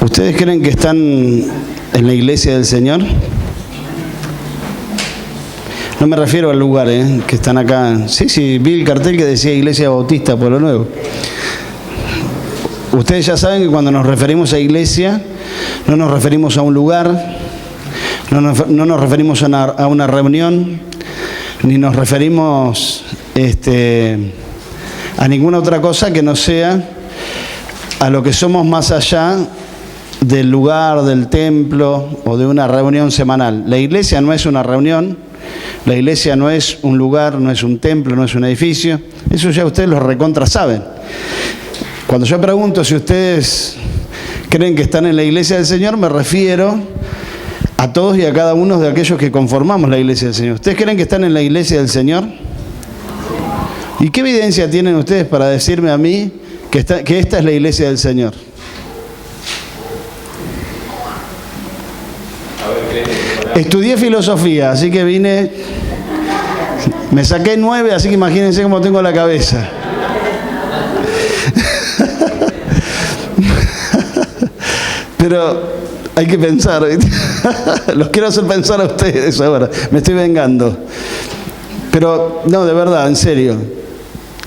¿Ustedes creen que están en la iglesia del Señor? No me refiero al lugar, que están acá. Sí, vi el cartel que decía Iglesia Bautista Pueblo Nuevo. Ustedes ya saben que cuando nos referimos a iglesia, no nos referimos a un lugar, no nos referimos a una reunión, ni nos referimos a ninguna otra cosa que no sea a lo que somos más allá del lugar, del templo o de una reunión semanal. La iglesia no es una reunión, la iglesia no es un lugar, no es un templo, no es un edificio. Eso ya ustedes lo recontra saben. Cuando yo pregunto si ustedes creen que están en la iglesia del Señor, me refiero a todos y a cada uno de aquellos que conformamos la iglesia del Señor. ¿Ustedes creen que están en la iglesia del Señor? ¿Y qué evidencia tienen ustedes para decirme a mí que esta es la iglesia del Señor? Estudié filosofía, así que me saqué 9, así que imagínense cómo tengo la cabeza. Pero hay que pensar, ¿viste? Los quiero hacer pensar a ustedes ahora, me estoy vengando. Pero, no, de verdad, en serio.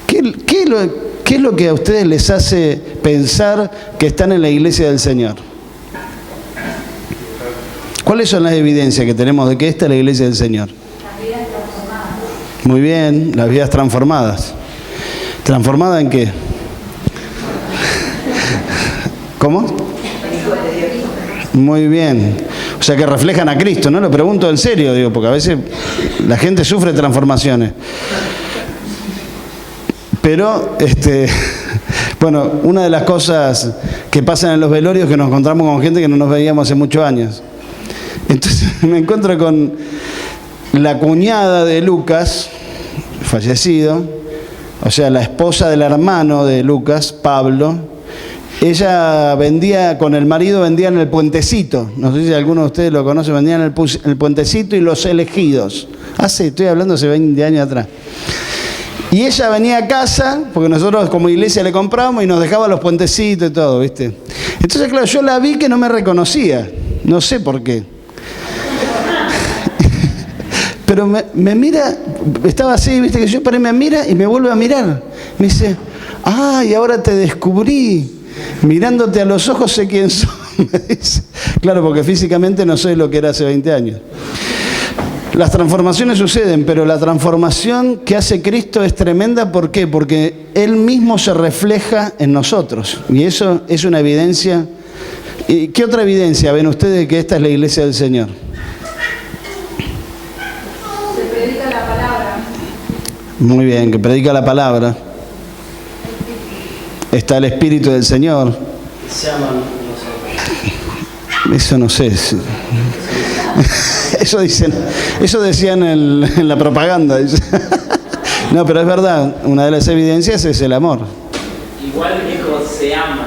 ¿Qué es lo que a ustedes les hace pensar que están en la iglesia del Señor? ¿Cuáles son las evidencias que tenemos de que esta es la iglesia del Señor? Las vidas transformadas. Muy bien, las vidas transformadas. ¿Transformadas en qué? ¿Cómo? Muy bien. O sea que reflejan a Cristo, ¿no? Lo pregunto en serio, digo, porque a veces la gente sufre transformaciones. Pero, bueno, una de las cosas que pasan en los velorios es que nos encontramos con gente que no nos veíamos hace muchos años. Entonces me encuentro con la cuñada de Lucas, fallecido, o sea, la esposa del hermano de Lucas, Pablo. Ella vendía, con el marido vendían el Puentecito. No sé si alguno de ustedes lo conoce, vendían el Puentecito y Los Elegidos. Estoy hablando hace 20 años atrás. Y ella venía a casa, porque nosotros como iglesia le comprábamos y nos dejaba los puentecitos y todo, ¿viste? Entonces, claro, yo la vi que no me reconocía. No sé por qué. Pero me mira, estaba así, viste, que yo paré, me mira y me vuelve a mirar. Me dice, y ahora te descubrí. Mirándote a los ojos sé quién soy. Me dice. Claro, porque físicamente no soy lo que era hace 20 años. Las transformaciones suceden, pero la transformación que hace Cristo es tremenda. ¿Por qué? Porque Él mismo se refleja en nosotros. Y eso es una evidencia. ¿Y qué otra evidencia ven ustedes de que esta es la iglesia del Señor? Muy bien, que predica la palabra. Está el Espíritu del Señor. Eso no sé. Eso decían en la propaganda. No, pero es verdad. Una de las evidencias es el amor. Igual dijo se ama.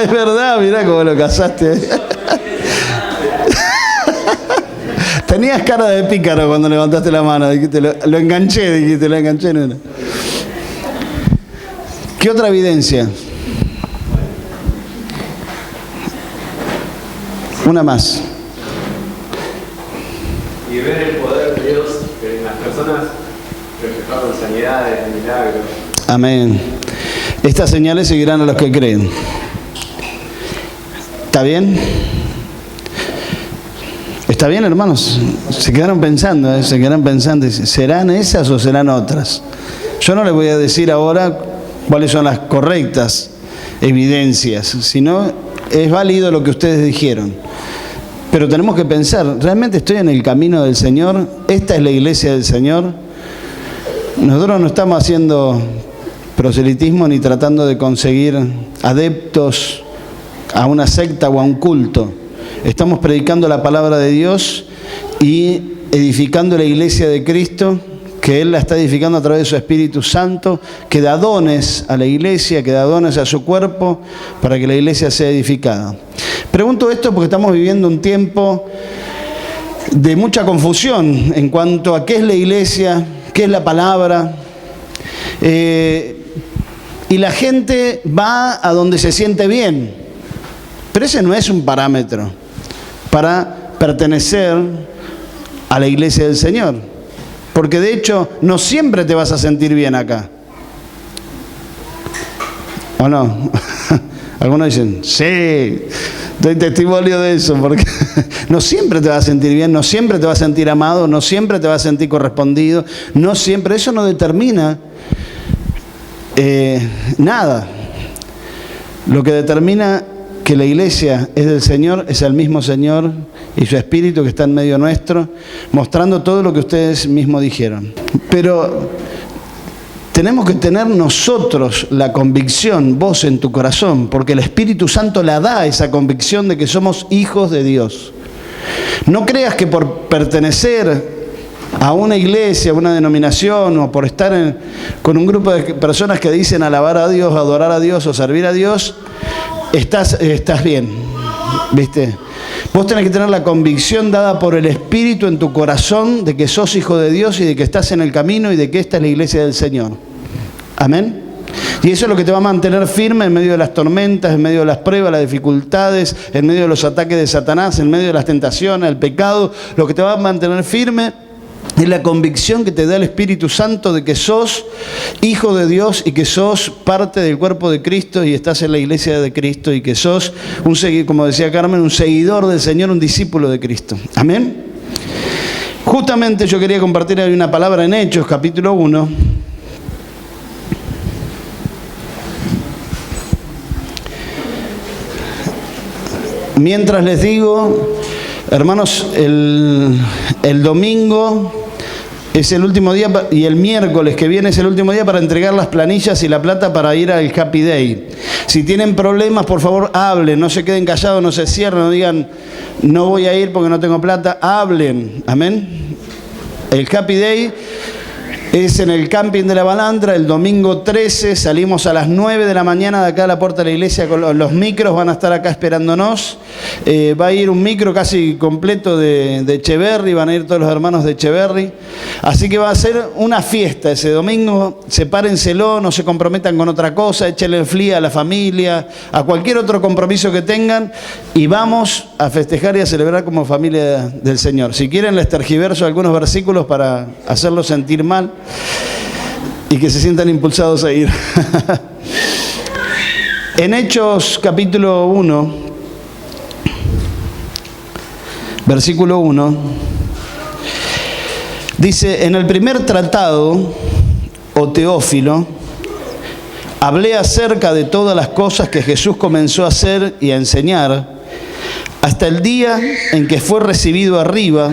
Es verdad, mirá cómo lo casaste. Tenías cara de pícaro cuando levantaste la mano, dijiste, lo enganché en una. ¿Qué otra evidencia? Una más. Y ver el poder de Dios en las personas reflejado en sanidades, en milagros. Amén. Estas señales seguirán a los que creen. ¿Está bien? ¿Está bien, hermanos? Se quedaron pensando, ¿serán esas o serán otras? Yo no les voy a decir ahora cuáles son las correctas evidencias, sino es válido lo que ustedes dijeron. Pero tenemos que pensar, ¿realmente estoy en el camino del Señor? ¿Esta es la iglesia del Señor? Nosotros no estamos haciendo proselitismo ni tratando de conseguir adeptos a una secta o a un culto. Estamos predicando la palabra de Dios y edificando la iglesia de Cristo, que Él la está edificando a través de su Espíritu Santo, que da dones a la iglesia, que da dones a su cuerpo, para que la iglesia sea edificada. Pregunto esto porque estamos viviendo un tiempo de mucha confusión en cuanto a qué es la iglesia, qué es la palabra. y la gente va a donde se siente bien. Pero ese no es un parámetro para pertenecer a la iglesia del Señor. Porque de hecho, no siempre te vas a sentir bien acá. ¿O no? Algunos dicen, sí, doy testimonio de eso, porque no siempre te vas a sentir bien, no siempre te vas a sentir amado, no siempre te vas a sentir correspondido, no siempre, eso no determina nada. Lo que determina que la iglesia es del Señor es el mismo Señor y su Espíritu que está en medio nuestro, mostrando todo lo que ustedes mismos dijeron. Pero tenemos que tener nosotros la convicción, vos en tu corazón, porque el Espíritu Santo la da esa convicción de que somos hijos de Dios. No creas que por pertenecer a una iglesia, a una denominación, o por estar con un grupo de personas que dicen alabar a Dios, adorar a Dios o servir a Dios, estás bien, ¿viste? Vos tenés que tener la convicción dada por el Espíritu en tu corazón de que sos hijo de Dios y de que estás en el camino y de que esta es la iglesia del Señor. Amén. Y eso es lo que te va a mantener firme en medio de las tormentas, en medio de las pruebas, las dificultades, en medio de los ataques de Satanás, en medio de las tentaciones, el pecado. Lo que te va a mantener firme es la convicción que te da el Espíritu Santo de que sos hijo de Dios y que sos parte del cuerpo de Cristo y estás en la iglesia de Cristo y que sos, como decía Carmen, un seguidor del Señor, un discípulo de Cristo. Amén. Justamente yo quería compartir hoy una palabra en Hechos, capítulo 1. Mientras les digo, hermanos, el domingo es el último día y el miércoles que viene es el último día para entregar las planillas y la plata para ir al Happy Day. Si tienen problemas, por favor, hablen, no se queden callados, no se cierren, no digan, no voy a ir porque no tengo plata, hablen, amén. El Happy Day es en el camping de la Balandra, el domingo 13, salimos a las 9 de la mañana de acá a la puerta de la iglesia, con los micros van a estar acá esperándonos. Va a ir un micro casi completo de Echeverri, van a ir todos los hermanos de Echeverri. Así que va a ser una fiesta ese domingo, sepárenselo, no se comprometan con otra cosa, échenle el flea a la familia, a cualquier otro compromiso que tengan y vamos a festejar y a celebrar como familia del Señor. Si quieren les tergiverso algunos versículos para hacerlos sentir mal y que se sientan impulsados a ir. En Hechos capítulo 1, versículo 1, dice, en el primer tratado, o Teófilo, hablé acerca de todas las cosas que Jesús comenzó a hacer y a enseñar, hasta el día en que fue recibido arriba,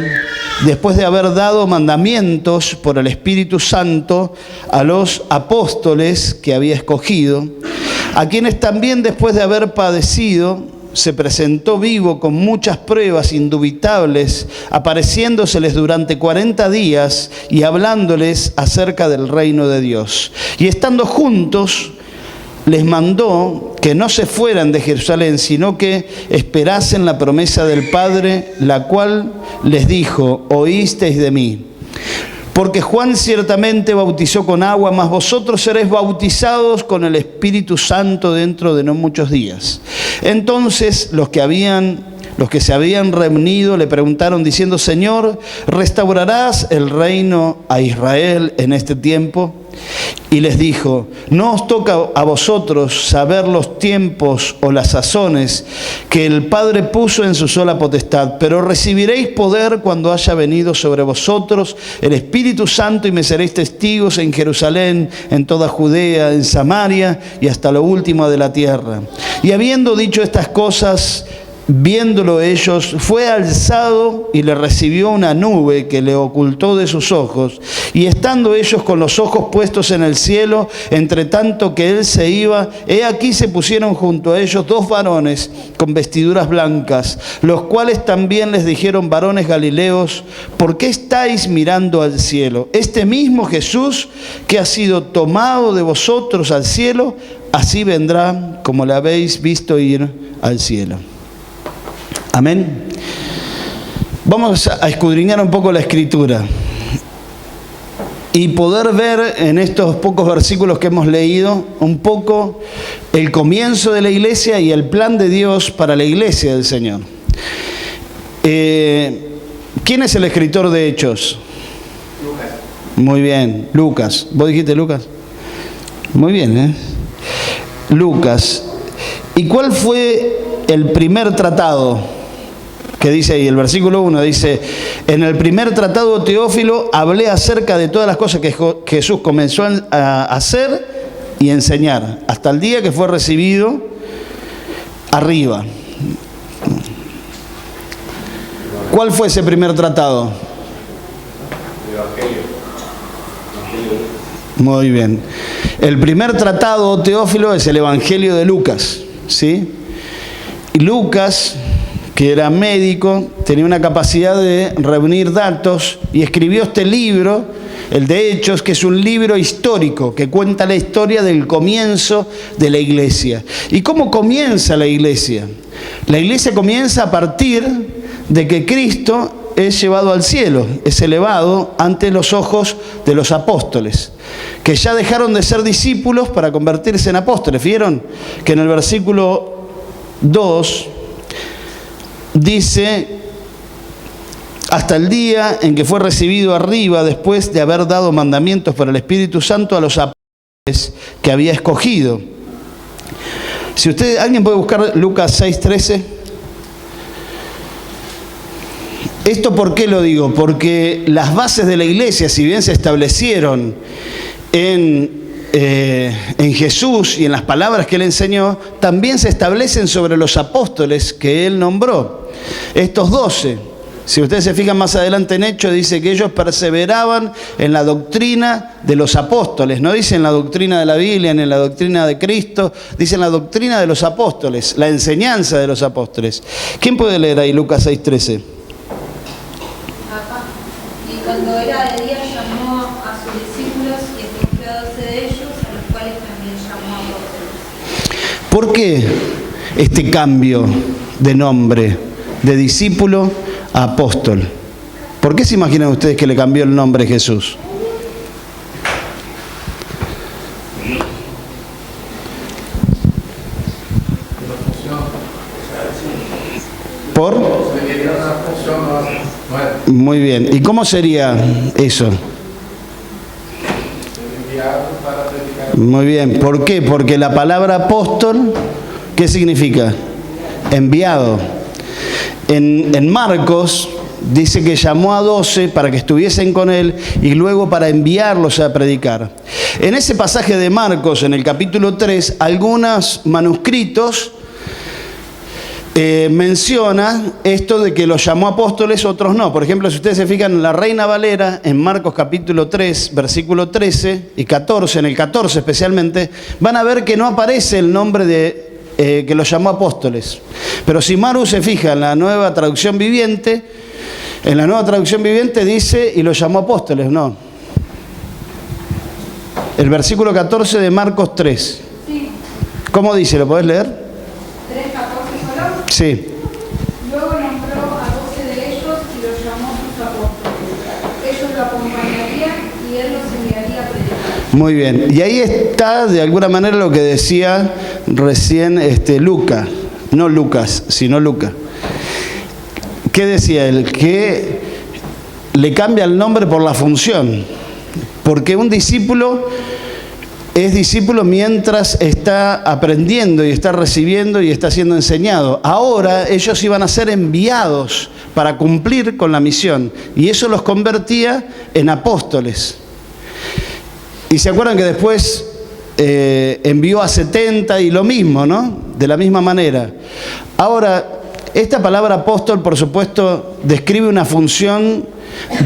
después de haber dado mandamientos por el Espíritu Santo a los apóstoles que había escogido, a quienes también después de haber padecido, se presentó vivo con muchas pruebas indubitables, apareciéndoseles durante 40 días y hablándoles acerca del reino de Dios. Y estando juntos, les mandó que no se fueran de Jerusalén, sino que esperasen la promesa del Padre, la cual les dijo, oísteis de mí. Porque Juan ciertamente bautizó con agua, mas vosotros seréis bautizados con el Espíritu Santo dentro de no muchos días. Entonces los que se habían reunido le preguntaron diciendo, Señor, ¿restaurarás el reino a Israel en este tiempo? Y les dijo, no os toca a vosotros saber los tiempos o las sazones que el Padre puso en su sola potestad, pero recibiréis poder cuando haya venido sobre vosotros el Espíritu Santo y me seréis testigos en Jerusalén, en toda Judea, en Samaria y hasta lo último de la tierra. Y habiendo dicho estas cosas, viéndolo ellos, fue alzado y le recibió una nube que le ocultó de sus ojos. Y estando ellos con los ojos puestos en el cielo, entre tanto que él se iba, he aquí se pusieron junto a ellos 2 varones con vestiduras blancas, los cuales también les dijeron, varones galileos, ¿por qué estáis mirando al cielo? Este mismo Jesús que ha sido tomado de vosotros al cielo, así vendrá como le habéis visto ir al cielo. Amén. Vamos a escudriñar un poco la Escritura. y poder ver en estos pocos versículos que hemos leído un poco el comienzo de la iglesia y el plan de Dios para la iglesia del Señor. ¿Quién es el escritor de Hechos? Lucas. Muy bien, Lucas. ¿Vos dijiste Lucas? Muy bien, ¿eh? Lucas. ¿Y cuál fue el primer tratado? Que dice ahí, el versículo 1 dice: en el primer tratado, Teófilo, hablé acerca de todas las cosas que Jesús comenzó a hacer y enseñar, hasta el día que fue recibido arriba. ¿Cuál fue ese primer tratado? El Evangelio. Muy bien. El primer tratado, Teófilo, es el Evangelio de Lucas, ¿sí? Y Lucas, que era médico, tenía una capacidad de reunir datos y escribió este libro, el de Hechos, que es un libro histórico que cuenta la historia del comienzo de la iglesia. ¿Y cómo comienza la iglesia? La iglesia comienza a partir de que Cristo es llevado al cielo, es elevado ante los ojos de los apóstoles, que ya dejaron de ser discípulos para convertirse en apóstoles. ¿Vieron? Que en el versículo 2 dice: hasta el día en que fue recibido arriba, después de haber dado mandamientos por el Espíritu Santo a los apóstoles que había escogido. Si alguien puede buscar Lucas 6:13. ¿Esto por qué lo digo? Porque las bases de la iglesia, si bien se establecieron en Jesús y en las palabras que Él enseñó, también se establecen sobre los apóstoles que Él nombró. Estos 12, si ustedes se fijan más adelante en Hechos, dice que ellos perseveraban en la doctrina de los apóstoles. No dicen la doctrina de la Biblia ni la doctrina de Cristo, dicen la doctrina de los apóstoles, la enseñanza de los apóstoles. ¿Quién puede leer ahí Lucas 6:13? Y cuando era de día llamó a sus discípulos y escogió a 12 de ellos, a los cuales también llamó apóstoles. ¿Por qué este cambio de nombre de discípulo a apóstol? ¿Por qué se imaginan ustedes que le cambió el nombre a Jesús? ¿Por? Muy bien. ¿Y cómo sería eso? Muy bien. ¿Por qué? Porque la palabra apóstol, ¿qué significa? Enviado. En Marcos dice que llamó a 12 para que estuviesen con él y luego para enviarlos a predicar. En ese pasaje de Marcos, en el capítulo 3, algunos manuscritos menciona esto de que los llamó apóstoles, otros no. Por ejemplo, si ustedes se fijan en la Reina Valera, en Marcos capítulo 3, versículo 13 y 14, en el 14 especialmente, van a ver que no aparece el nombre de que los llamó apóstoles. Pero si Maru se fija en la nueva traducción viviente, dice y los llamó apóstoles, no. El versículo 14 de Marcos 3. Sí. ¿Cómo dice? ¿Lo podés leer? 3:14 solo. Sí. Luego nombró a 12 de ellos y los llamó sus apóstoles. Ellos lo acompañarían y él los enviaría a predicar. Muy bien. Y ahí está de alguna manera lo que decía recién Lucas. No Lucas, sino Lucas. ¿Qué decía él? Que le cambia el nombre por la función. Porque un discípulo es discípulo mientras está aprendiendo y está recibiendo y está siendo enseñado. Ahora ellos iban a ser enviados para cumplir con la misión. Y eso los convertía en apóstoles. Y se acuerdan que después envió a 70 y lo mismo, ¿no? De la misma manera. Ahora, esta palabra apóstol, por supuesto, describe una función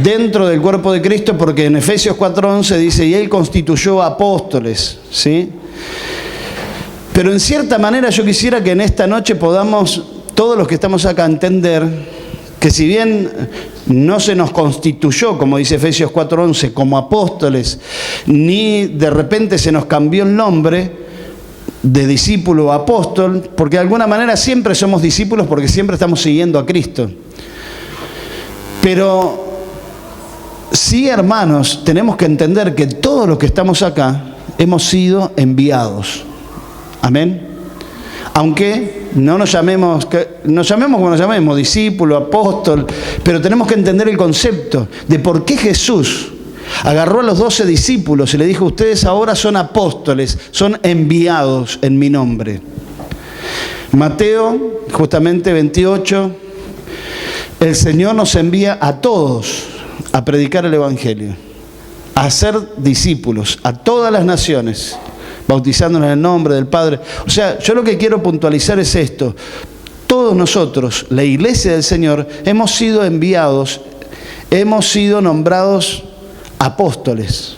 dentro del cuerpo de Cristo, porque en Efesios 4:11 dice, y Él constituyó apóstoles, ¿sí? Pero en cierta manera yo quisiera que en esta noche podamos, todos los que estamos acá, entender que si bien no se nos constituyó, como dice Efesios 4:11, como apóstoles, ni de repente se nos cambió el nombre de discípulo a apóstol, porque de alguna manera siempre somos discípulos porque siempre estamos siguiendo a Cristo. Pero Sí, hermanos, tenemos que entender que todos los que estamos acá hemos sido enviados. Amén. Aunque no nos llamemos como nos llamemos, discípulo, apóstol, pero tenemos que entender el concepto de por qué Jesús agarró a los 12 discípulos y le dijo: ustedes ahora son apóstoles, son enviados en mi nombre. Mateo, justamente 28, el Señor nos envía a todos a predicar el Evangelio, a ser discípulos, a todas las naciones, bautizándonos en el nombre del Padre. O sea, yo lo que quiero puntualizar es esto: todos nosotros, la iglesia del Señor, hemos sido enviados, hemos sido nombrados apóstoles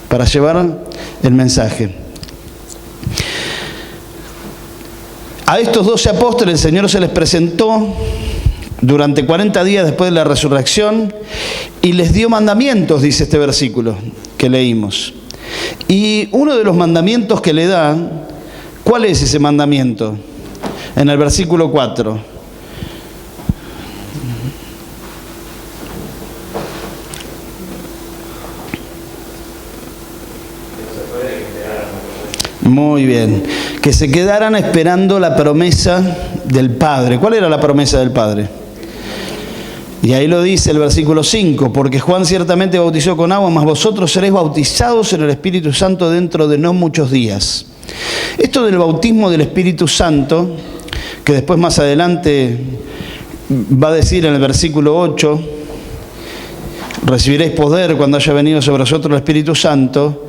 para llevar el mensaje. A estos 12 apóstoles el Señor se les presentó durante 40 días después de la resurrección y les dio mandamientos, dice este versículo que leímos. Y uno de los mandamientos que le da, ¿cuál es ese mandamiento? En el versículo 4. Muy bien. Que se quedaran esperando la promesa del Padre. ¿Cuál era la promesa del Padre? Y ahí lo dice el versículo 5, porque Juan ciertamente bautizó con agua, mas vosotros seréis bautizados en el Espíritu Santo dentro de no muchos días. Esto del bautismo del Espíritu Santo, que después más adelante va a decir en el versículo 8, recibiréis poder cuando haya venido sobre vosotros el Espíritu Santo,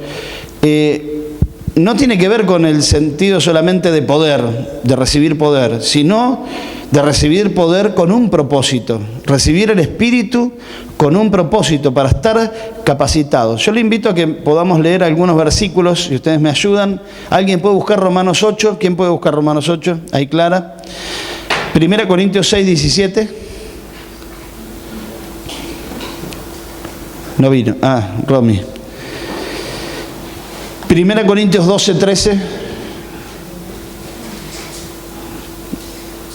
no tiene que ver con el sentido solamente de poder, de recibir poder, sino de recibir poder con un propósito, recibir el Espíritu con un propósito para estar capacitados. Yo le invito a que podamos leer algunos versículos, si ustedes me ayudan. ¿Alguien puede buscar Romanos 8? ¿Quién puede buscar Romanos 8? Ahí Clara. 1 Corintios 6, 17. No vino. Romy. 1 Corintios 12, 13.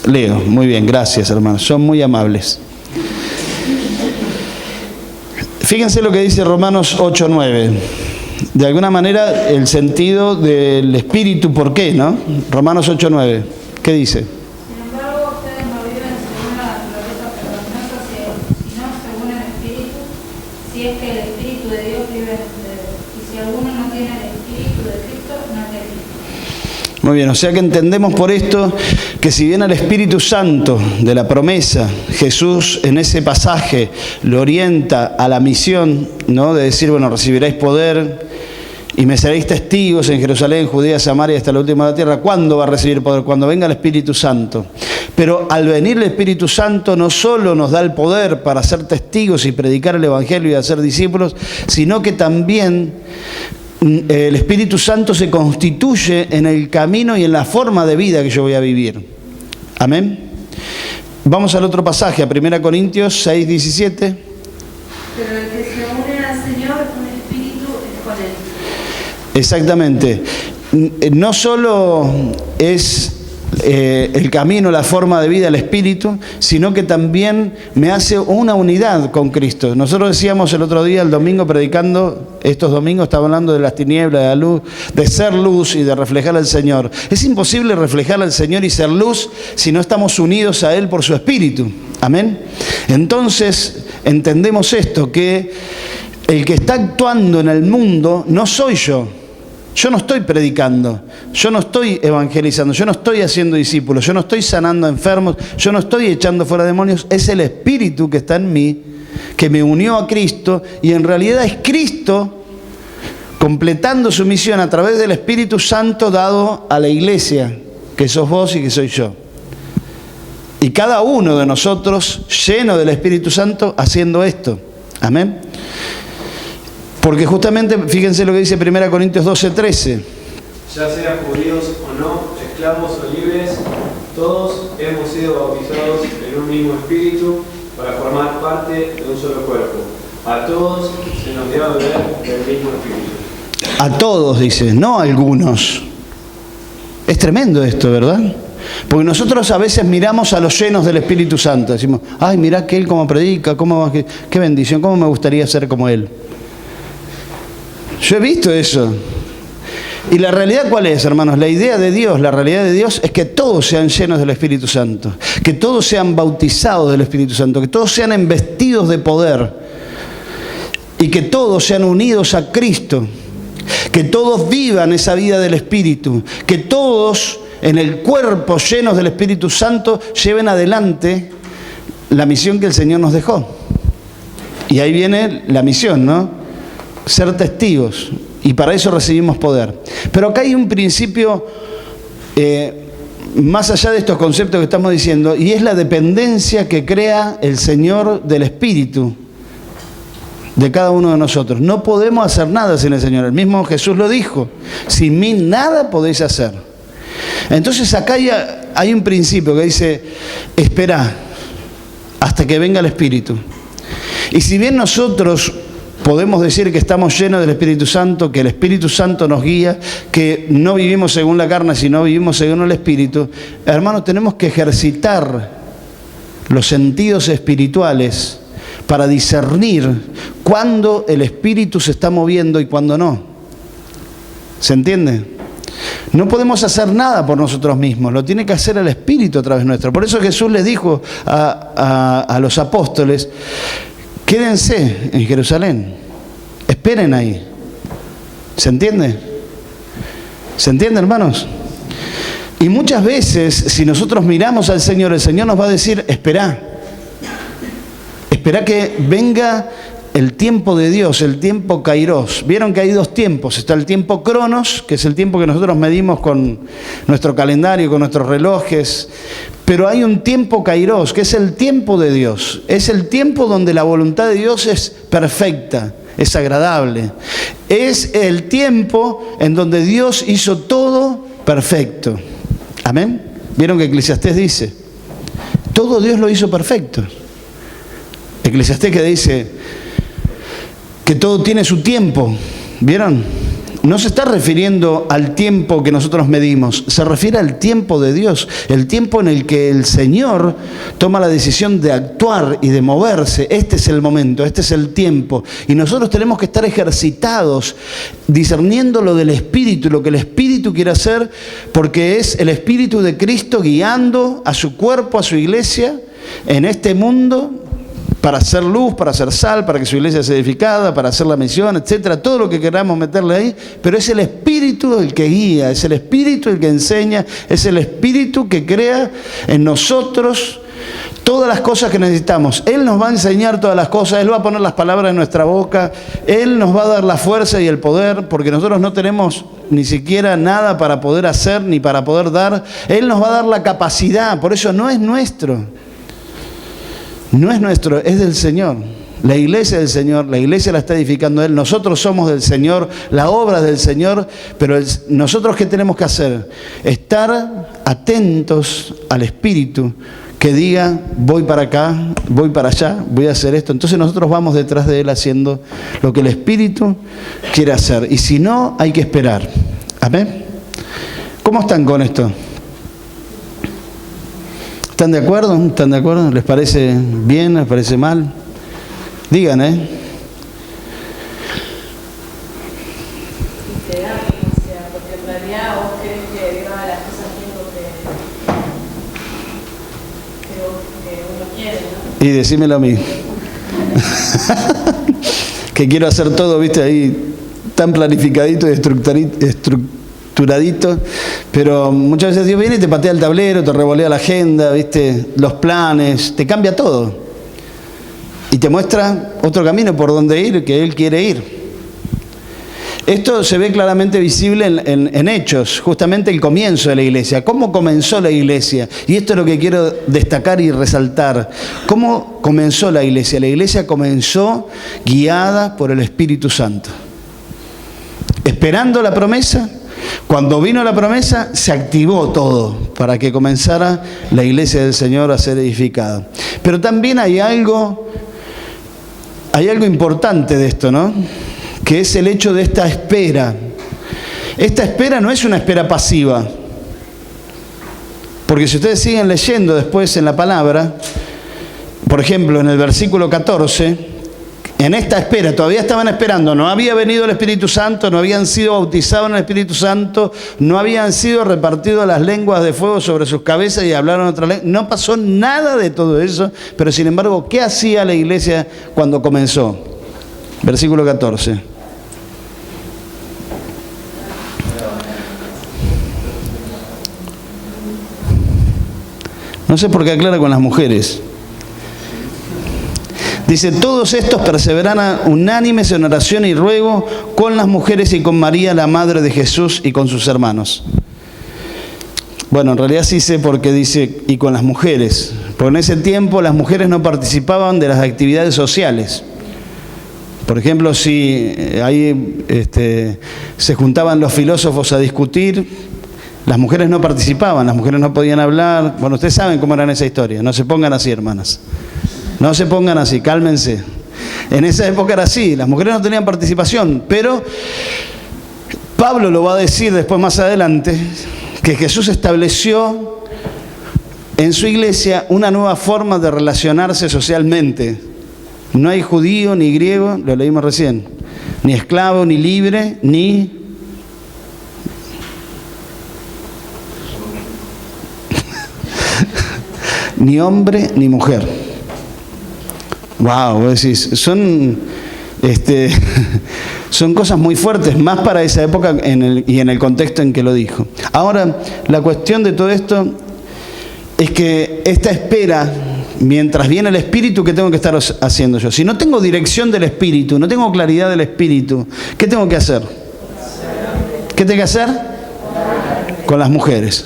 Leo, muy bien, gracias hermanos, son muy amables. Fíjense lo que dice Romanos 8, 9. De alguna manera el sentido del Espíritu, ¿por qué, no? Romanos 8, 9. ¿Qué dice? Sin embargo, ustedes no viven según la naturaleza pecaminosa, sino según el Espíritu, si es que el Espíritu de Dios vive en ustedes. Y si alguno no tiene el Espíritu de Cristo, no es de Cristo. Muy bien, o sea que entendemos por esto que si bien al Espíritu Santo de la promesa, Jesús en ese pasaje lo orienta a la misión, ¿no? De decir, bueno, recibiréis poder y me seréis testigos en Jerusalén, Judea, Samaria, hasta la última de la tierra. ¿Cuándo va a recibir poder? Cuando venga el Espíritu Santo. Pero al venir el Espíritu Santo no solo nos da el poder para ser testigos y predicar el Evangelio y hacer discípulos, sino que también el Espíritu Santo se constituye en el camino y en la forma de vida que yo voy a vivir. Amén. Vamos al otro pasaje, a 1 Corintios 6, 17. Pero el que se une al Señor, un espíritu es con él. Exactamente. No solo es el camino, la forma de vida, el Espíritu, sino que también me hace una unidad con Cristo. Nosotros decíamos el otro día, el domingo, predicando, estos domingos estaba hablando de las tinieblas, de la luz, de ser luz y de reflejar al Señor. Es imposible reflejar al Señor y ser luz si no estamos unidos a Él por su Espíritu. Amén. Entonces, entendemos esto, que el que está actuando en el mundo no soy yo. Yo no estoy predicando, yo no estoy evangelizando, yo no estoy haciendo discípulos, yo no estoy sanando enfermos, yo no estoy echando fuera demonios. Es el Espíritu que está en mí, que me unió a Cristo, y en realidad es Cristo completando su misión a través del Espíritu Santo dado a la iglesia, que sos vos y que soy yo. Y cada uno de nosotros lleno del Espíritu Santo haciendo esto. Amén. Porque justamente, fíjense lo que dice 1 Corintios 12, 13. Ya sean judíos o no, esclavos o libres, todos hemos sido bautizados en un mismo espíritu para formar parte de un solo cuerpo. A todos se nos dio a beber del mismo espíritu. A todos, dice, no a algunos. Es tremendo esto, ¿verdad? Porque nosotros a veces miramos a los llenos del Espíritu Santo. Decimos, ay, mirá que él cómo predica, qué bendición, cómo me gustaría ser como él. Yo he visto eso. ¿Y la realidad cuál es, hermanos? La idea de Dios, la realidad de Dios es que todos sean llenos del Espíritu Santo, que todos sean bautizados del Espíritu Santo, que todos sean embestidos de poder y que todos sean unidos a Cristo, que todos vivan esa vida del Espíritu, que todos en el cuerpo llenos del Espíritu Santo lleven adelante la misión que el Señor nos dejó. Y ahí viene la misión, ¿no? Ser testigos. Y para eso recibimos poder. Pero acá hay un principio más allá de estos conceptos que estamos diciendo, y es la dependencia que crea el Señor del Espíritu de cada uno de nosotros. No podemos hacer nada sin el Señor. El mismo Jesús lo dijo: sin mí nada podéis hacer. Entonces acá hay un principio que dice: esperá hasta que venga el Espíritu. Y si bien nosotros podemos decir que estamos llenos del Espíritu Santo, que el Espíritu Santo nos guía, que no vivimos según la carne, sino vivimos según el Espíritu, hermanos, tenemos que ejercitar los sentidos espirituales para discernir cuándo el Espíritu se está moviendo y cuándo no. ¿Se entiende? No podemos hacer nada por nosotros mismos, lo tiene que hacer el Espíritu a través nuestro. Por eso Jesús les dijo a los apóstoles: quédense en Jerusalén, esperen ahí. ¿Se entiende? ¿Se entiende, hermanos? Y muchas veces, si nosotros miramos al Señor, el Señor nos va a decir: esperá que venga el tiempo de Dios, el tiempo Kairos. Vieron que hay dos tiempos: está el tiempo Cronos, que es el tiempo que nosotros medimos con nuestro calendario, con nuestros relojes, pero hay un tiempo Kairos, que es el tiempo de Dios. Es el tiempo donde la voluntad de Dios es perfecta, es agradable. Es el tiempo en donde Dios hizo todo perfecto. ¿Amén? Vieron que Eclesiastés dice: todo Dios lo hizo perfecto. Eclesiastés que dice que todo tiene su tiempo. ¿Vieron? No se está refiriendo al tiempo que nosotros medimos, se refiere al tiempo de Dios, el tiempo en el que el Señor toma la decisión de actuar y de moverse. Este es el momento, este es el tiempo. Y nosotros tenemos que estar ejercitados, discerniendo lo del Espíritu, lo que el Espíritu quiere hacer, porque es el Espíritu de Cristo guiando a su cuerpo, a su iglesia, en este mundo, para hacer luz, para hacer sal, para que su iglesia sea edificada, para hacer la misión, etcétera, todo lo que queramos meterle ahí, pero es el Espíritu el que guía, es el Espíritu el que enseña, es el Espíritu que crea en nosotros todas las cosas que necesitamos. Él nos va a enseñar todas las cosas, Él va a poner las palabras en nuestra boca, Él nos va a dar la fuerza y el poder, porque nosotros no tenemos ni siquiera nada para poder hacer ni para poder dar. Él nos va a dar la capacidad, por eso no es nuestro. No es nuestro, es del Señor. La iglesia es del Señor, la iglesia la está edificando Él, nosotros somos del Señor, la obra es del Señor, pero nosotros ¿qué tenemos que hacer? Estar atentos al Espíritu que diga: voy para acá, voy para allá, voy a hacer esto. Entonces nosotros vamos detrás de Él haciendo lo que el Espíritu quiere hacer. Y si no, hay que esperar. ¿Amén? ¿Cómo están con esto? ¿Están de acuerdo? ¿Están de acuerdo? ¿Les parece bien? ¿Les parece mal? Digan, Te da, o sea, porque en realidad vos querés que Dios haga las cosas que uno quiere, ¿no? Y decímelo a mí. Que quiero hacer todo, viste, ahí tan planificadito y estructuradito, pero muchas veces Dios viene y te patea el tablero, te revolea la agenda, viste, los planes, te cambia todo y te muestra otro camino por donde ir, que Él quiere ir. Esto se ve claramente visible en Hechos, justamente el comienzo de la iglesia. ¿Cómo comenzó la iglesia? Y esto es lo que quiero destacar y resaltar. ¿Cómo comenzó la iglesia? La iglesia comenzó guiada por el Espíritu Santo, esperando la promesa. Cuando vino la promesa, se activó todo para que comenzara la iglesia del Señor a ser edificada. Pero también hay algo importante de esto, ¿no? Que es el hecho de esta espera. Esta espera no es una espera pasiva. Porque si ustedes siguen leyendo después en la palabra, por ejemplo, en el versículo 14, en esta espera, todavía estaban esperando, no había venido el Espíritu Santo, no habían sido bautizados en el Espíritu Santo, no habían sido repartidas las lenguas de fuego sobre sus cabezas y hablaron otra lengua, no pasó nada de todo eso, pero sin embargo, ¿qué hacía la iglesia cuando comenzó? Versículo 14. No sé por qué aclara con las mujeres. Dice, todos estos perseveraban unánimes en oración y ruego con las mujeres y con María, la madre de Jesús, y con sus hermanos. Bueno, en realidad sí sé por qué dice, y con las mujeres. Porque en ese tiempo las mujeres no participaban de las actividades sociales. Por ejemplo, si ahí se juntaban los filósofos a discutir, las mujeres no participaban, las mujeres no podían hablar. Bueno, ustedes saben cómo era esa historia. No se pongan así, hermanas. No se pongan así, cálmense. En esa época era así, las mujeres no tenían participación, pero Pablo lo va a decir después más adelante, que Jesús estableció en su iglesia una nueva forma de relacionarse socialmente. No hay judío ni griego, lo leímos recién, ni esclavo, ni libre, ni hombre, ni mujer. Wow, vos decís, son cosas muy fuertes, más para esa época y en el contexto en que lo dijo. Ahora, la cuestión de todo esto es que esta espera, mientras viene el Espíritu, ¿qué tengo que estar haciendo yo? Si no tengo dirección del Espíritu, no tengo claridad del Espíritu, ¿qué tengo que hacer? ¿Qué tengo que hacer? Con las mujeres.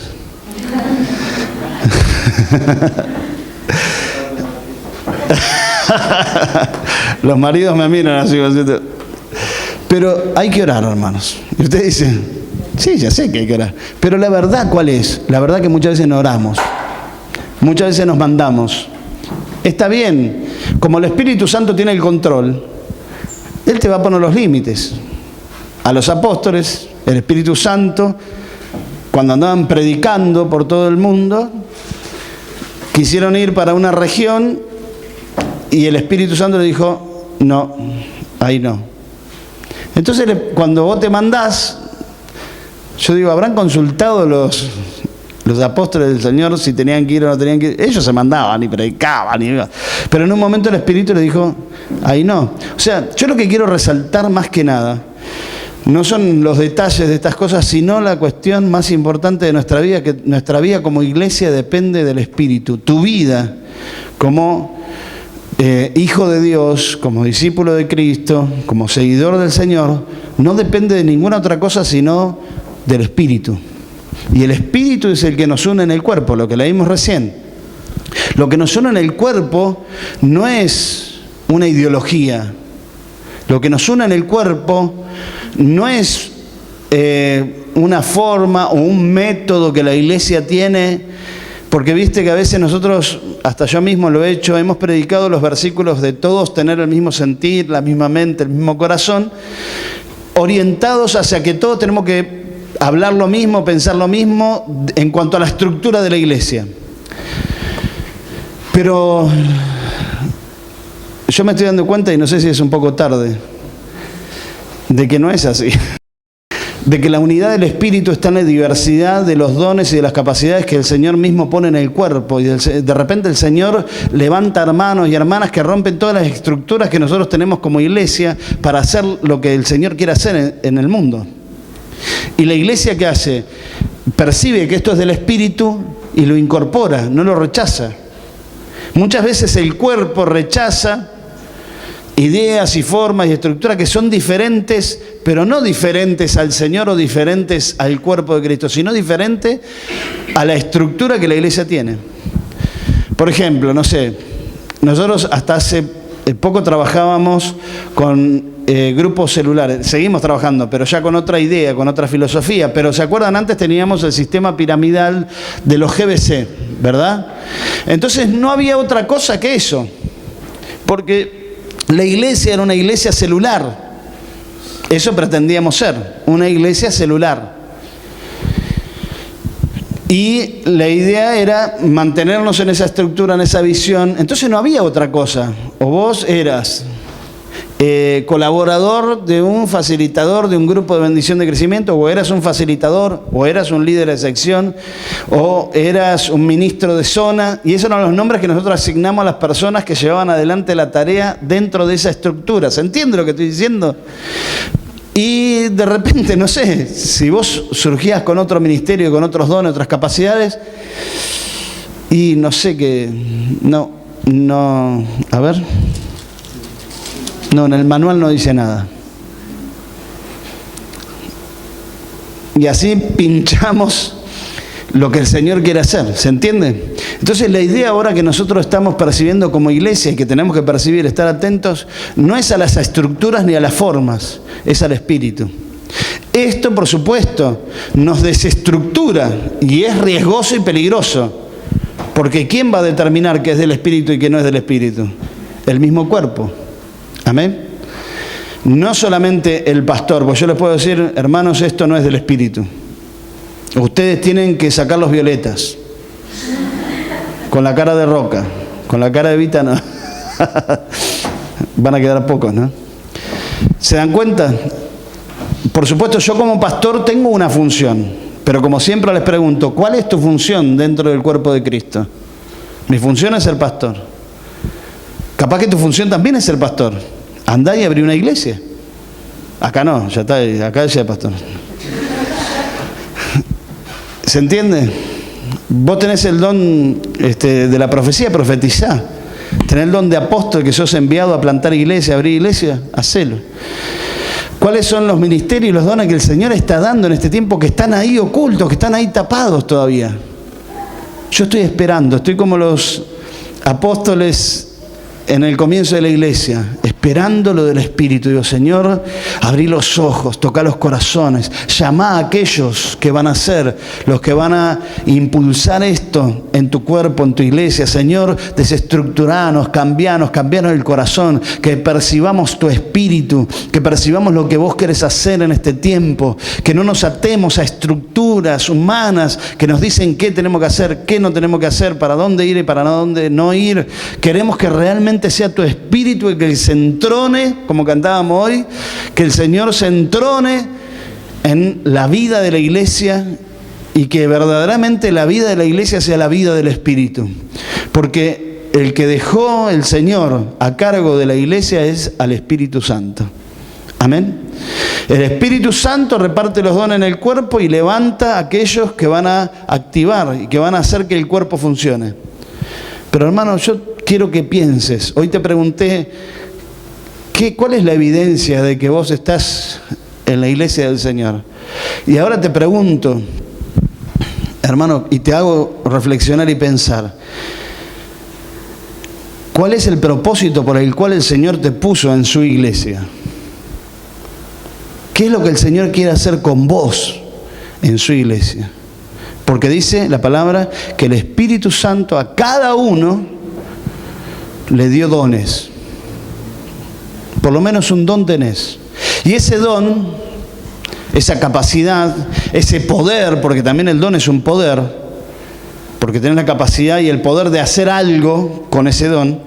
Los maridos me miran así, pero hay que orar, hermanos. Y usted dice, sí, ya sé que hay que orar, pero la verdad, ¿cuál es? La verdad que muchas veces no oramos, muchas veces nos mandamos. Está bien, como el Espíritu Santo tiene el control, Él te va a poner los límites. A los apóstoles, el Espíritu Santo, cuando andaban predicando por todo el mundo, quisieron ir para una región y el Espíritu Santo le dijo, no, ahí no. Entonces, cuando vos te mandás, yo digo, ¿habrán consultado los apóstoles del Señor si tenían que ir o no tenían que ir? Ellos se mandaban y predicaban, pero en un momento el Espíritu le dijo, ahí no. O sea, yo lo que quiero resaltar más que nada, no son los detalles de estas cosas, sino la cuestión más importante de nuestra vida, que nuestra vida como iglesia depende del Espíritu. Tu vida como hijo de Dios, como discípulo de Cristo, como seguidor del Señor, no depende de ninguna otra cosa sino del Espíritu. Y el Espíritu es el que nos une en el cuerpo, lo que leímos recién. Lo que nos une en el cuerpo no es una ideología. Lo que nos une en el cuerpo no es una forma o un método que la iglesia tiene. Porque viste que a veces nosotros, hasta yo mismo lo he hecho, hemos predicado los versículos de todos tener el mismo sentir, la misma mente, el mismo corazón, orientados hacia que todos tenemos que hablar lo mismo, pensar lo mismo en cuanto a la estructura de la iglesia. Pero yo me estoy dando cuenta, y no sé si es un poco tarde, de que no es así. De que la unidad del Espíritu está en la diversidad de los dones y de las capacidades que el Señor mismo pone en el cuerpo. Y de repente el Señor levanta hermanos y hermanas que rompen todas las estructuras que nosotros tenemos como iglesia para hacer lo que el Señor quiere hacer en el mundo. Y la iglesia, ¿qué hace? Percibe que esto es del Espíritu y lo incorpora, no lo rechaza. Muchas veces el cuerpo rechaza ideas y formas y estructuras que son diferentes, pero no diferentes al Señor o diferentes al cuerpo de Cristo, sino diferentes a la estructura que la iglesia tiene. Por ejemplo, no sé, nosotros hasta hace poco trabajábamos con grupos celulares, seguimos trabajando, pero ya con otra idea, con otra filosofía. Pero ¿se acuerdan? Antes teníamos el sistema piramidal de los GBC, ¿verdad? Entonces no había otra cosa que eso, porque la iglesia era una iglesia celular. Eso pretendíamos ser, una iglesia celular. Y la idea era mantenernos en esa estructura, en esa visión. Entonces no había otra cosa. O vos eras colaborador de un facilitador de un grupo de bendición de crecimiento, o eras un facilitador, o eras un líder de sección, o eras un ministro de zona, y esos eran los nombres que nosotros asignamos a las personas que llevaban adelante la tarea dentro de esa estructura. ¿Se entiende lo que estoy diciendo? Y de repente, no sé, si vos surgías con otro ministerio, con otros dones, otras capacidades, y no sé qué, a ver... No, en el manual no dice nada. Y así pinchamos lo que el Señor quiere hacer, ¿se entiende? Entonces la idea ahora que nosotros estamos percibiendo como iglesia y que tenemos que percibir, estar atentos, no es a las estructuras ni a las formas, es al Espíritu. Esto, por supuesto, nos desestructura y es riesgoso y peligroso, porque ¿quién va a determinar qué es del Espíritu y qué no es del Espíritu? El mismo cuerpo. Amén. No solamente el pastor, pues yo les puedo decir, hermanos, esto no es del Espíritu. Ustedes tienen que sacar los violetas. Con la cara de Roca, con la cara de Vita no. Van a quedar pocos, ¿no? ¿Se dan cuenta? Por supuesto, yo como pastor tengo una función, pero como siempre les pregunto, ¿cuál es tu función dentro del cuerpo de Cristo? Mi función es ser pastor. Capaz que tu función también es ser pastor. Andá y abrí una iglesia. Acá no, ya está, acá ya es pastor. ¿Se entiende? Vos tenés el don de la profecía, profetizá. Tenés el don de apóstol, que sos enviado a plantar iglesia, abrir iglesia, hacelo. ¿Cuáles son los ministerios y los dones que el Señor está dando en este tiempo, que están ahí ocultos, que están ahí tapados todavía? Yo estoy esperando, estoy como los apóstoles en el comienzo de la iglesia, esperando lo del Espíritu. Digo, Señor, abrí los ojos, toca los corazones, llama a aquellos que van a ser los que van a impulsar esto en tu cuerpo, en tu iglesia. Señor, desestructuranos, cambianos el corazón, que percibamos tu Espíritu, que percibamos lo que vos querés hacer en este tiempo, que no nos atemos a estructuras humanas que nos dicen qué tenemos que hacer, qué no tenemos que hacer, para dónde ir y para dónde no ir. Queremos que realmente sea tu Espíritu el que se entrone, como cantábamos hoy, que el Señor se entrone en la vida de la iglesia y que verdaderamente la vida de la iglesia sea la vida del Espíritu. Porque el que dejó el Señor a cargo de la iglesia es al Espíritu Santo. Amén. El Espíritu Santo reparte los dones en el cuerpo y levanta a aquellos que van a activar y que van a hacer que el cuerpo funcione. Pero hermano, yo quiero que pienses. Hoy te pregunté, ¿cuál es la evidencia de que vos estás en la iglesia del Señor? Y ahora te pregunto, hermano, y te hago reflexionar y pensar, ¿cuál es el propósito por el cual el Señor te puso en su iglesia? ¿Qué es lo que el Señor quiere hacer con vos en su iglesia? Porque dice la palabra que el Espíritu Santo a cada uno le dio dones. Por lo menos un don tenés. Y ese don, esa capacidad, ese poder, porque también el don es un poder, porque tenés la capacidad y el poder de hacer algo con ese don,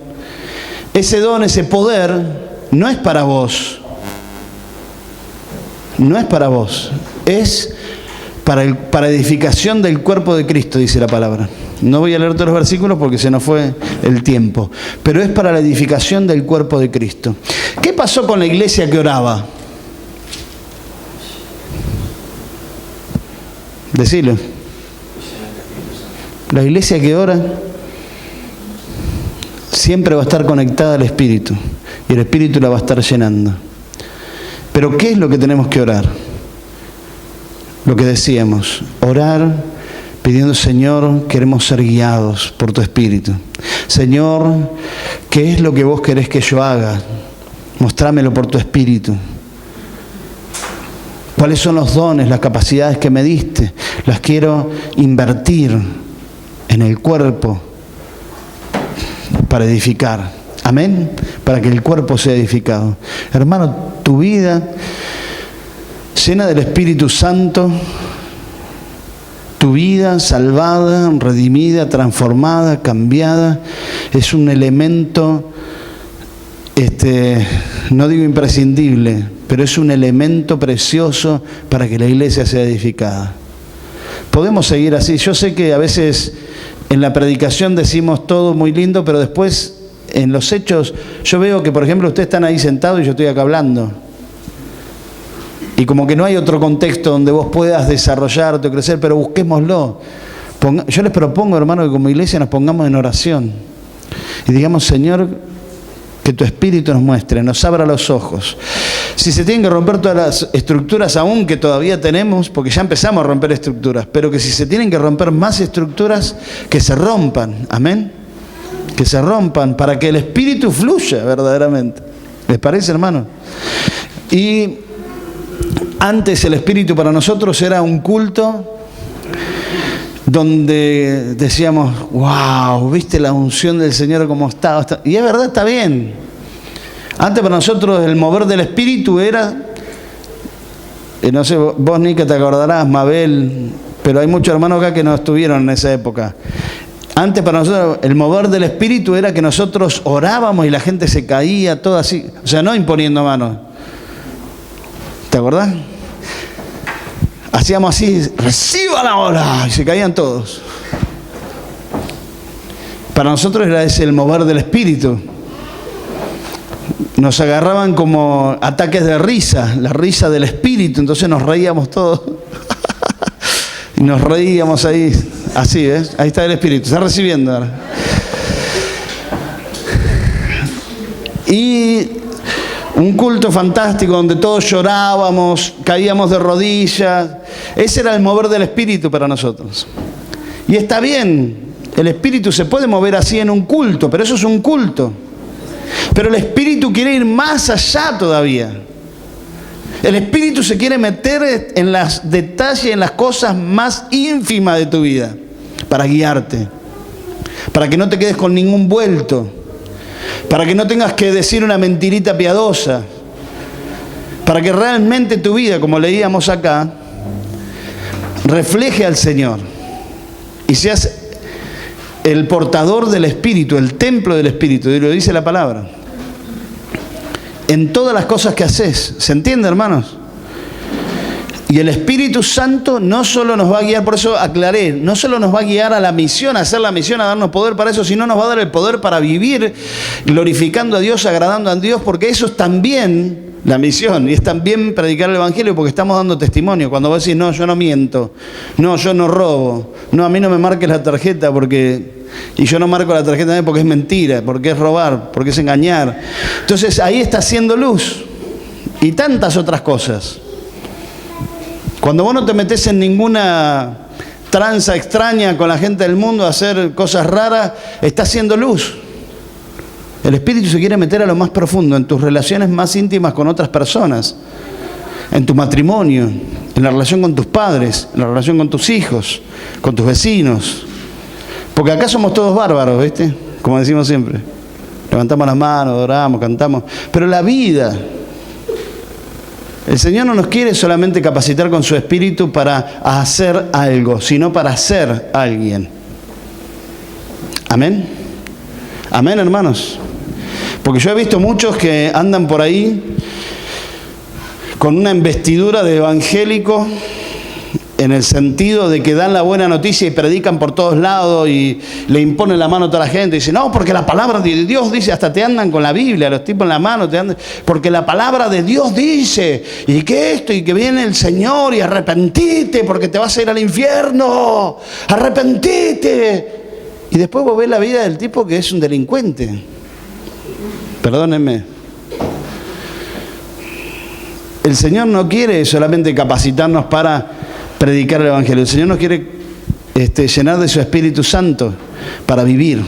ese poder, no es para vos. No es para vos. Es para edificación del cuerpo de Cristo, dice la palabra. No voy a leer todos los versículos porque se nos fue el tiempo. Pero es para la edificación del cuerpo de Cristo. ¿Qué pasó con la iglesia que oraba? Decilo. La iglesia que ora siempre va a estar conectada al Espíritu. Y el Espíritu la va a estar llenando. Pero ¿qué es lo que tenemos que orar? Lo que decíamos, orar pidiendo, Señor, queremos ser guiados por tu Espíritu. Señor, ¿qué es lo que vos querés que yo haga? Mostrámelo por tu Espíritu. ¿Cuáles son los dones, las capacidades que me diste? Las quiero invertir en el cuerpo para edificar. Amén. Para que el cuerpo sea edificado. Hermano, tu vida llena del Espíritu Santo, tu Tu vida salvada, redimida, transformada, cambiada, es un elemento, no digo imprescindible, pero es un elemento precioso para que la iglesia sea edificada. Podemos seguir así. Yo sé que a veces en la predicación decimos todo muy lindo, pero después en los hechos, yo veo que, por ejemplo, ustedes están ahí sentados y yo estoy acá hablando. Y como que no hay otro contexto donde vos puedas desarrollarte o crecer, pero busquémoslo. Yo les propongo, hermano, que como iglesia nos pongamos en oración y digamos: Señor, que tu Espíritu nos muestre, nos abra los ojos. Si se tienen que romper todas las estructuras aún que todavía tenemos, porque ya empezamos a romper estructuras, pero que si se tienen que romper más estructuras, que se rompan. Amén. Que se rompan para que el Espíritu fluya verdaderamente. ¿Les parece, hermano? Y antes el Espíritu para nosotros era un culto donde decíamos: wow, ¿viste la unción del Señor cómo está? Y es verdad, está bien. Antes para nosotros el mover del Espíritu era, no sé, vos Nica te acordarás, Mabel, pero hay muchos hermanos acá que no estuvieron en esa época. Antes para nosotros el mover del Espíritu era que nosotros orábamos y la gente se caía, todo así, o sea, no imponiendo manos. ¿Te acordás? Hacíamos así: reciban ahora, y se caían todos. Para nosotros era ese el mover del Espíritu. Nos agarraban como ataques de risa, la risa del Espíritu, entonces nos reíamos todos. Y nos reíamos ahí, así, ¿ves? Ahí está el Espíritu, está recibiendo ahora. Y un culto fantástico donde todos llorábamos, caíamos de rodillas. Ese era el mover del Espíritu para nosotros. Y está bien, el Espíritu se puede mover así en un culto, pero eso es un culto. Pero el Espíritu quiere ir más allá todavía. El Espíritu se quiere meter en los detalles, en las cosas más ínfimas de tu vida, para guiarte, para que no te quedes con ningún vuelto, para que no tengas que decir una mentirita piadosa, para que realmente tu vida, como leíamos acá, refleje al Señor y seas el portador del Espíritu, el templo del Espíritu, y lo dice la palabra. En todas las cosas que haces, ¿se entiende, hermanos? Y el Espíritu Santo no solo nos va a guiar, por eso aclaré, no solo nos va a guiar a la misión, a hacer la misión, a darnos poder para eso, sino nos va a dar el poder para vivir glorificando a Dios, agradando a Dios, porque eso es también la misión, y es también predicar el Evangelio, porque estamos dando testimonio. Cuando vos decís: no, yo no miento, no, yo no robo, no, a mí no me marques la tarjeta porque... Y yo no marco la tarjeta también porque es mentira, porque es robar, porque es engañar. Entonces ahí está haciendo luz. Y tantas otras cosas. Cuando vos no te metés en ninguna tranza extraña con la gente del mundo a hacer cosas raras, está haciendo luz. El Espíritu se quiere meter a lo más profundo, en tus relaciones más íntimas con otras personas, en tu matrimonio, en la relación con tus padres, en la relación con tus hijos, con tus vecinos. Porque acá somos todos bárbaros, ¿viste? Como decimos siempre. Levantamos las manos, adoramos, cantamos. Pero la vida, el Señor no nos quiere solamente capacitar con su Espíritu para hacer algo, sino para ser alguien. Amén. Amén, hermanos. Porque yo he visto muchos que andan por ahí con una investidura de evangélico, en el sentido de que dan la buena noticia y predican por todos lados y le imponen la mano a toda la gente y dicen: no, porque la palabra de Dios dice, hasta te andan con la Biblia, los tipos en la mano, te andan, porque la palabra de Dios dice, y que esto, y que viene el Señor, y arrepentite, porque te vas a ir al infierno, arrepentite. Y después vos ves la vida del tipo que es un delincuente. Perdónenme. El Señor no quiere solamente capacitarnos para predicar el Evangelio. El Señor nos quiere llenar de su Espíritu Santo para vivir,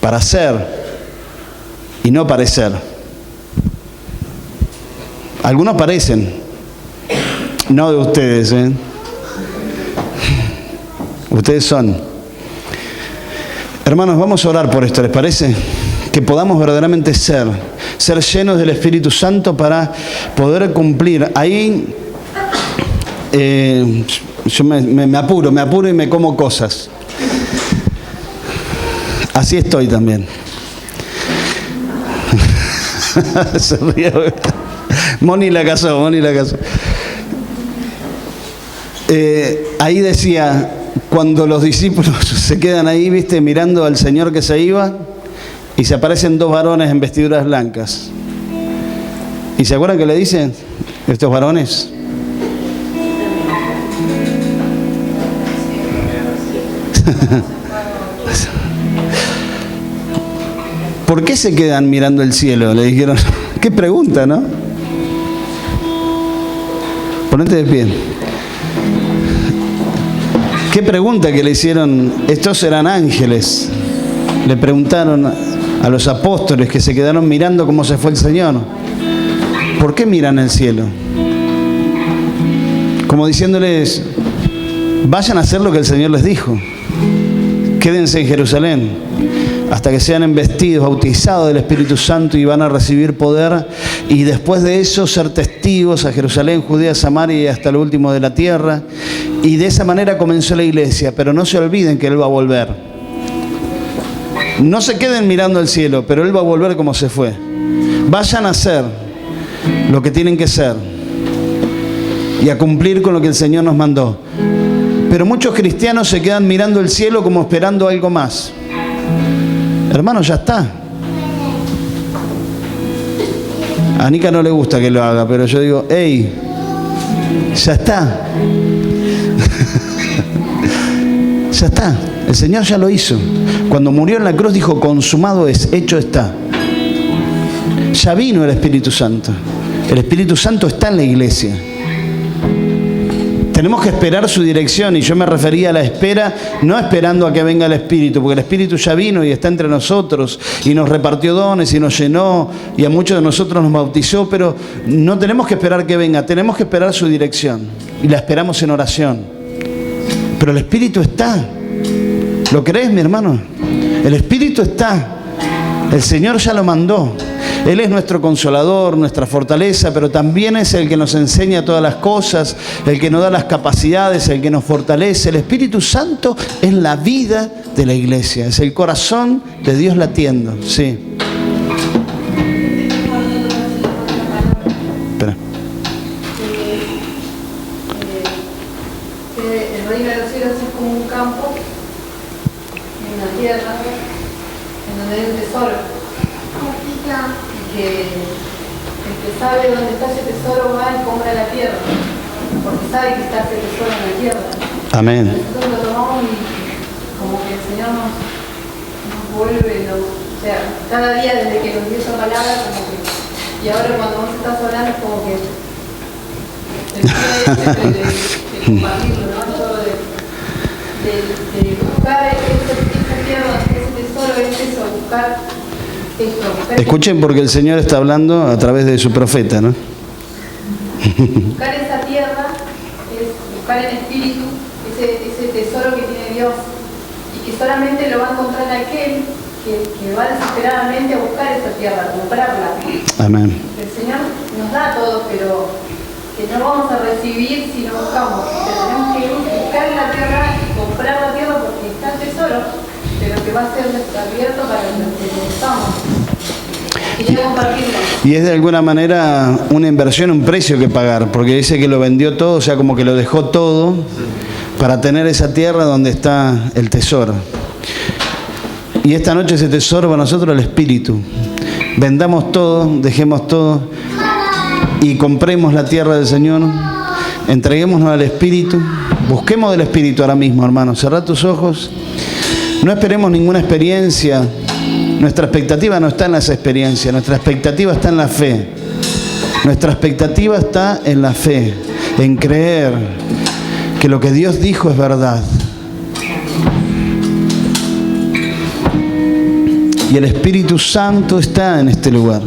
para ser y no parecer. Algunos parecen, no de ustedes, ¿eh? Ustedes son. Hermanos, vamos a orar por esto, ¿les parece? Que podamos verdaderamente ser llenos del Espíritu Santo para poder cumplir. Ahí yo me apuro y me como cosas. Así estoy también. Se ríe. Moni la casó. Ahí decía, cuando los discípulos se quedan ahí, viste, mirando al Señor que se iba, y se aparecen dos varones en vestiduras blancas. ¿Y se acuerdan que le dicen estos varones? ¿Por qué se quedan mirando el cielo? Le dijeron. Qué pregunta, ¿no? Ponete de pie. Qué pregunta que le hicieron. Estos eran ángeles. Le preguntaron a los apóstoles que se quedaron mirando cómo se fue el Señor. ¿Por qué miran el cielo? Como diciéndoles, vayan a hacer lo que el Señor les dijo. Quédense en Jerusalén hasta que sean embestidos, bautizados del Espíritu Santo y van a recibir poder. Y después de eso ser testigos a Jerusalén, Judea, Samaria y hasta lo último de la tierra. Y de esa manera comenzó la iglesia. Pero no se olviden que Él va a volver. No se queden mirando al cielo, pero Él va a volver como se fue. Vayan a hacer lo que tienen que ser y a cumplir con lo que el Señor nos mandó. Pero muchos cristianos se quedan mirando el cielo como esperando algo más. Hermano, ya está. A Nica no le gusta que lo haga, pero yo digo, hey, ya está. Ya está. El Señor ya lo hizo. Cuando murió en la cruz dijo, consumado es, hecho está. Ya vino el Espíritu Santo. El Espíritu Santo está en la iglesia. Tenemos que esperar su dirección, y yo me refería a la espera, no esperando a que venga el Espíritu, porque el Espíritu ya vino y está entre nosotros, y nos repartió dones, y nos llenó, y a muchos de nosotros nos bautizó, pero no tenemos que esperar que venga, tenemos que esperar su dirección, y la esperamos en oración. Pero el Espíritu está. ¿Lo crees, mi hermano? El Espíritu está. El Señor ya lo mandó. Él es nuestro consolador, nuestra fortaleza, pero también es el que nos enseña todas las cosas, el que nos da las capacidades, el que nos fortalece. El Espíritu Santo es la vida de la iglesia, es el corazón de Dios latiendo. Sí. Espera. El reino de los cielos es como un campo en la tierra, en donde hay un tesoro. Que el que sabe dónde está ese tesoro va y compra la tierra, porque sabe que está ese tesoro en la tierra. Amén. Nosotros lo tomamos y como que el Señor nos vuelve, o sea, cada día desde que nos dio esa palabra, como que, y ahora cuando vos estás hablando es como que el día de compartirlo, ¿no? Todo de buscar esa tierra, ese tesoro, es eso, buscar. Escuchen, porque el Señor está hablando a través de su profeta, ¿no? Buscar esa tierra es buscar en espíritu ese tesoro que tiene Dios, y que solamente lo va a encontrar aquel que va desesperadamente a buscar esa tierra, a comprarla. Amén. El Señor nos da todo, pero que no vamos a recibir si no buscamos. Tenemos que buscar la tierra y comprar la tierra, porque está el tesoro, pero que va a ser abierto para los que necesitamos. Y es de alguna manera una inversión, un precio que pagar, porque dice que lo vendió todo, o sea, como que lo dejó todo para tener esa tierra donde está el tesoro. Y esta noche ese tesoro para nosotros es el Espíritu. Vendamos todo, dejemos todo y compremos la tierra del Señor, entreguémonos al Espíritu, busquemos del Espíritu ahora mismo, hermanos. Cerrá tus ojos. No esperemos ninguna experiencia. Nuestra expectativa no está en las experiencias, nuestra expectativa está en la fe. Nuestra expectativa está en la fe, en creer que lo que Dios dijo es verdad. Y el Espíritu Santo está en este lugar.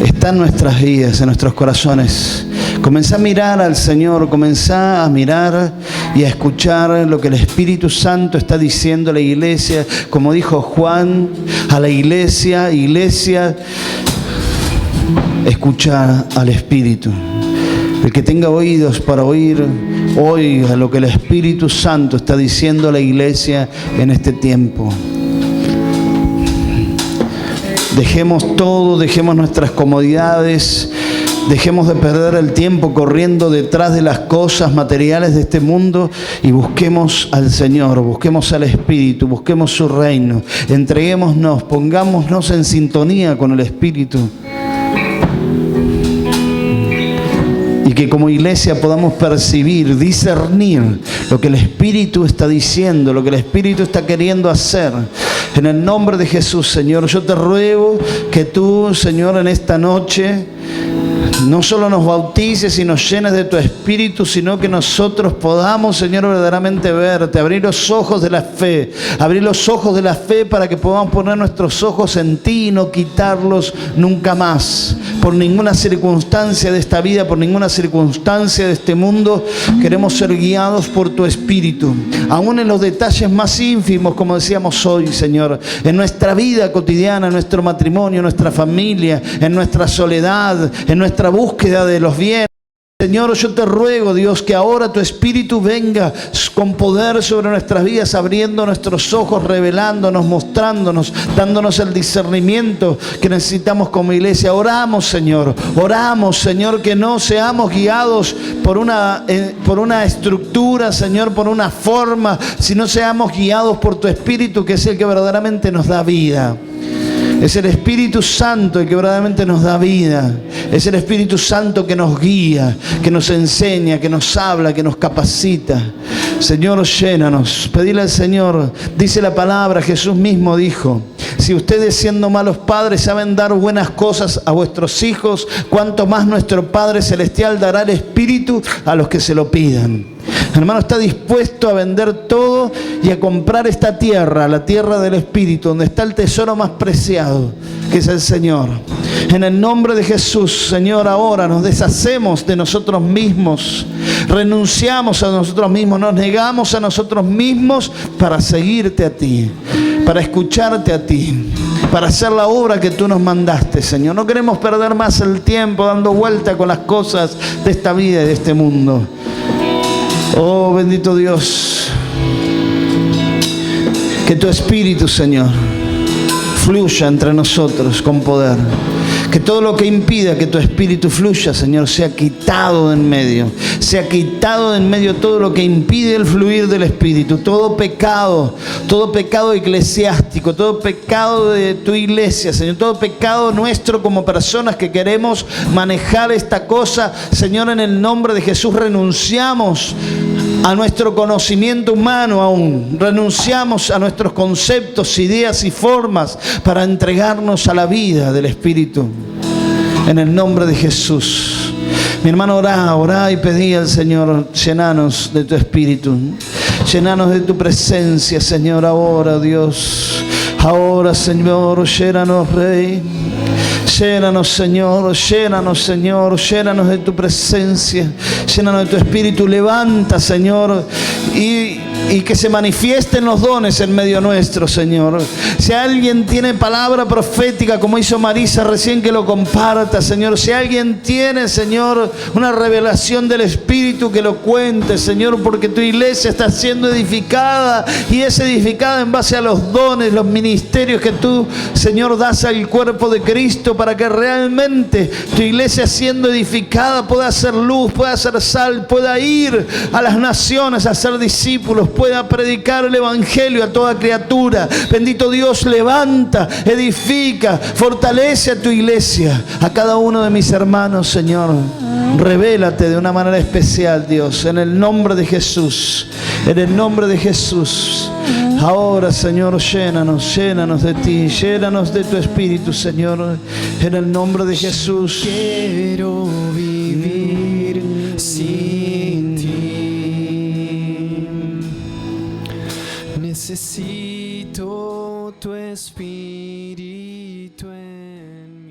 Está en nuestras vidas, en nuestros corazones. Comenzá a mirar al Señor, comenzá a mirar y a escuchar lo que el Espíritu Santo está diciendo a la iglesia. Como dijo Juan a la iglesia, escucha al Espíritu. El que tenga oídos para oír, Oiga lo que el Espíritu Santo está diciendo a la iglesia en este tiempo. Dejemos todo, dejemos nuestras comodidades, dejemos de perder el tiempo corriendo detrás de las cosas materiales de este mundo y busquemos al Señor, busquemos al Espíritu, busquemos su reino. Entreguémonos, pongámonos en sintonía con el Espíritu. Y que como iglesia podamos percibir, discernir lo que el Espíritu está diciendo, lo que el Espíritu está queriendo hacer. En el nombre de Jesús, Señor, yo te ruego que tú, Señor, en esta noche no solo nos bautices y nos llenes de tu Espíritu, sino que nosotros podamos, Señor, verdaderamente verte, abrir los ojos de la fe, abrir los ojos de la fe para que podamos poner nuestros ojos en ti y no quitarlos nunca más. Por ninguna circunstancia de esta vida, por ninguna circunstancia de este mundo, queremos ser guiados por tu Espíritu. Aún en los detalles más ínfimos, como decíamos hoy, Señor, en nuestra vida cotidiana, en nuestro matrimonio, en nuestra familia, en nuestra soledad, en nuestra búsqueda de los bienes. Señor, yo te ruego, Dios, que ahora tu Espíritu venga con poder sobre nuestras vidas, abriendo nuestros ojos, revelándonos, mostrándonos, dándonos el discernimiento que necesitamos como iglesia. Oramos, Señor, que no seamos guiados por una estructura, Señor, por una forma, sino seamos guiados por tu Espíritu, que es el que verdaderamente nos da vida. Es el Espíritu Santo el que verdaderamente nos da vida. Es el Espíritu Santo que nos guía, que nos enseña, que nos habla, que nos capacita. Señor, llénanos. Pedile al Señor. Dice la palabra, Jesús mismo dijo: si ustedes, siendo malos padres, saben dar buenas cosas a vuestros hijos, cuánto más nuestro Padre Celestial dará el Espíritu a los que se lo pidan. Hermano, está dispuesto a vender todo y a comprar esta tierra, la tierra del Espíritu, donde está el tesoro más preciado, que es el Señor. En el nombre de Jesús, Señor, ahora nos deshacemos de nosotros mismos, renunciamos a nosotros mismos, nos negamos a nosotros mismos para seguirte a ti, para escucharte a ti, para hacer la obra que tú nos mandaste, Señor. No queremos perder más el tiempo dando vuelta con las cosas de esta vida y de este mundo. Oh, bendito Dios, que tu Espíritu, Señor, fluya entre nosotros con poder. Que todo lo que impida que tu Espíritu fluya, Señor, sea quitado de en medio. Sea quitado de en medio todo lo que impide el fluir del Espíritu. Todo pecado eclesiástico, todo pecado de tu iglesia, Señor. Todo pecado nuestro como personas que queremos manejar esta cosa. Señor, en el nombre de Jesús renunciamos a nuestro conocimiento humano aún. Renunciamos a nuestros conceptos, ideas y formas para entregarnos a la vida del Espíritu. En el nombre de Jesús. Mi hermano, orá y pedí al Señor: llenanos de tu Espíritu. Llenanos de tu presencia, Señor, ahora, Dios. Ahora, Señor, llénanos, Rey. Llénanos, Señor, llénanos de tu presencia, llénanos de tu Espíritu. Levanta, Señor, y que se manifiesten los dones en medio nuestro, Señor. Si alguien tiene palabra profética, como hizo Marisa recién, que lo comparta, Señor. Si alguien tiene, Señor, una revelación del Espíritu, que lo cuente, Señor, porque tu iglesia está siendo edificada y es edificada en base a los dones, los ministerios que tú, Señor, das al cuerpo de Cristo, para que realmente tu iglesia, siendo edificada, pueda ser luz, pueda ser sal, pueda ir a las naciones a ser discípulos, pueda predicar el Evangelio a toda criatura. Bendito Dios, levanta, edifica, fortalece a tu iglesia, a cada uno de mis hermanos, Señor. Revélate de una manera especial, Dios, en el nombre de Jesús, en el nombre de Jesús. Ahora, Señor, llénanos de ti, llénanos de tu Espíritu, Señor, en el nombre de Jesús. Quiero vivir sin ti. Necesito tu Espíritu en mí.